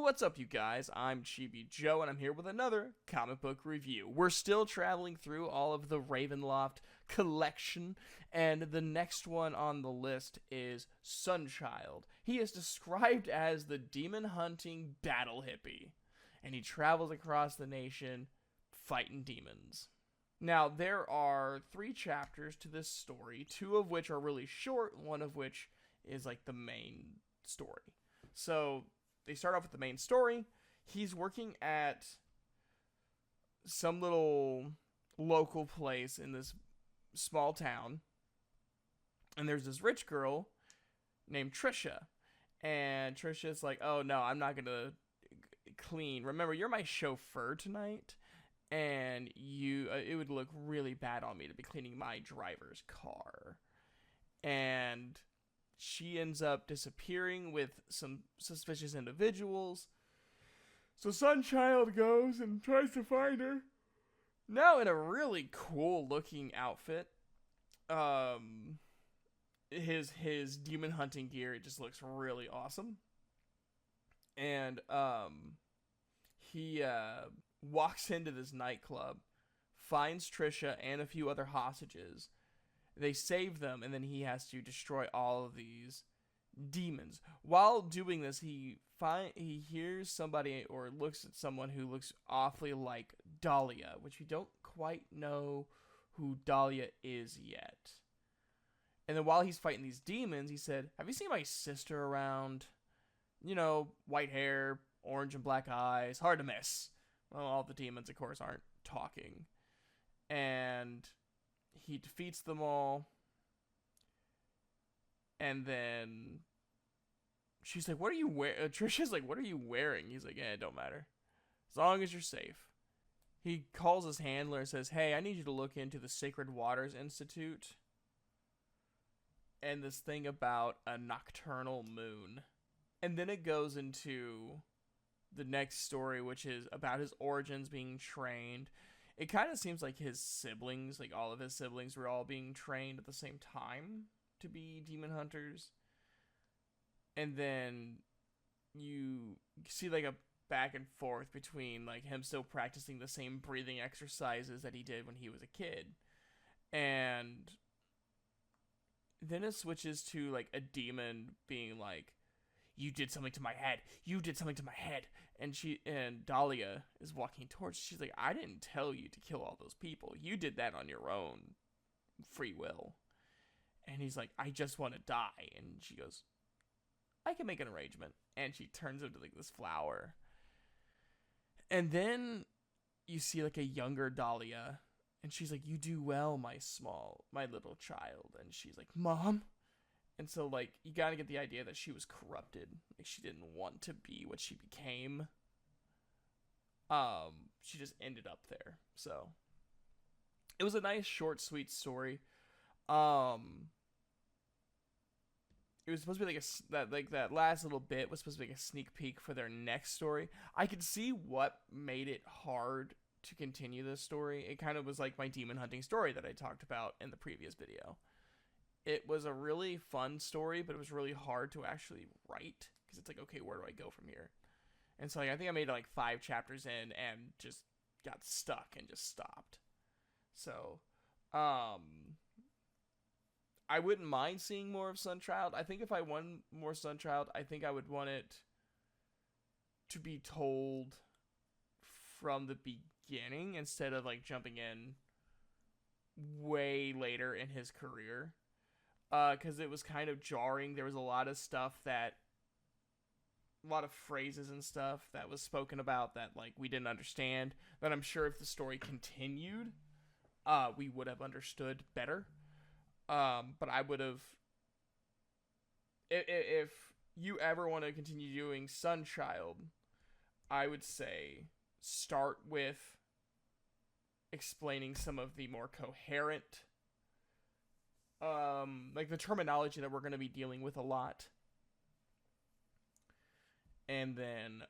What's up, you guys? I'm Chibi Joe, and I'm here with another comic book review. We're still traveling through all of the Ravenloft collection, and the next one on the list is Sunchild. He is described as the demon hunting battle hippie, and he travels across the nation fighting demons. Now, there are 3 chapters to this story, 2 of which are really short, one of which is like the main story. So, they start off with the main story. He's working at some little local place in this small town. And there's this rich girl named Trisha. And Trisha's like, oh no, I'm not going to clean. Remember, you're my chauffeur tonight. And it would look really bad on me to be cleaning my driver's car. And she ends up disappearing with some suspicious individuals. So Sunchild goes and tries to find her. Now in a really cool looking outfit. His demon hunting gear, it just looks really awesome. And he walks into this nightclub, finds Trisha and a few other hostages. They save them, and then he has to destroy all of these demons. While doing this, he hears somebody or looks at someone who looks awfully like Dahlia, which we don't quite know who Dahlia is yet. And then while he's fighting these demons, he said, "Have you seen my sister around? You know, white hair, orange and black eyes, hard to miss." Well, all the demons, of course, aren't talking. And he defeats them all. And then she's like, "What are you wearing?" Trisha's like, "What are you wearing?" He's like, "It don't matter. As long as you're safe." He calls his handler and says, "Hey, I need you to look into the Sacred Waters Institute and this thing about a nocturnal moon." And then it goes into the next story, which is about his origins being trained. It kind of seems like his siblings, like all of his siblings, were all being trained at the same time to be demon hunters. And then you see like a back and forth between like him still practicing the same breathing exercises that he did when he was a kid. And then it switches to like a demon being like, "You did something to my head. You did something to my head." And Dahlia is walking towards. She's like, "I didn't tell you to kill all those people. You did that on your own free will." And he's like, "I just want to die." And she goes, "I can make an arrangement." And she turns into like this flower. And then you see like a younger Dahlia, and she's like, "You do well, my little child." And she's like, "Mom." And so, like, you gotta get the idea that she was corrupted. Like, she didn't want to be what she became. She just ended up there. So, it was a nice, short, sweet story. It was supposed to be like that last little bit was supposed to be like a sneak peek for their next story. I could see what made it hard to continue this story. It kind of was like my demon hunting story that I talked about in the previous video. It was a really fun story, but it was really hard to actually write because it's like, okay, where do I go from here? And so like, I think I made like 5 chapters in and just got stuck and just stopped. So, I wouldn't mind seeing more of Sunchild. I think if I want more Sunchild, I think I would want it to be told from the beginning instead of like jumping in way later in his career. Because it was kind of jarring. There was a lot of phrases and stuff that was spoken about that like we didn't understand. That I'm sure if the story continued, we would have understood better. But I would have, if you ever want to continue doing Sunchild, I would say start with explaining some of the more coherent like the terminology that we're going to be dealing with a lot, and then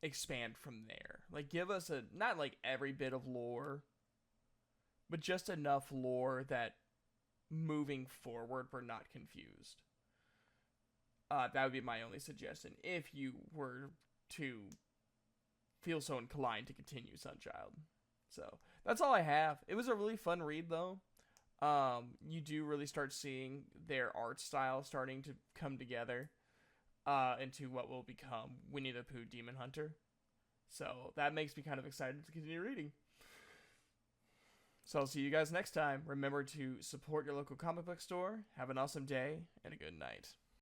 expand from there. Like give us not like every bit of lore, but just enough lore that moving forward we're not confused. That would be my only suggestion if you were to feel so inclined to continue Sunchild. So that's all I have. It was a really fun read though. You do really start seeing their art style starting to come together into what will become Winnie the Pooh Demon Hunter. So that makes me kind of excited to continue reading. So I'll see you guys next time. Remember to support your local comic book store. Have an awesome day and a good night.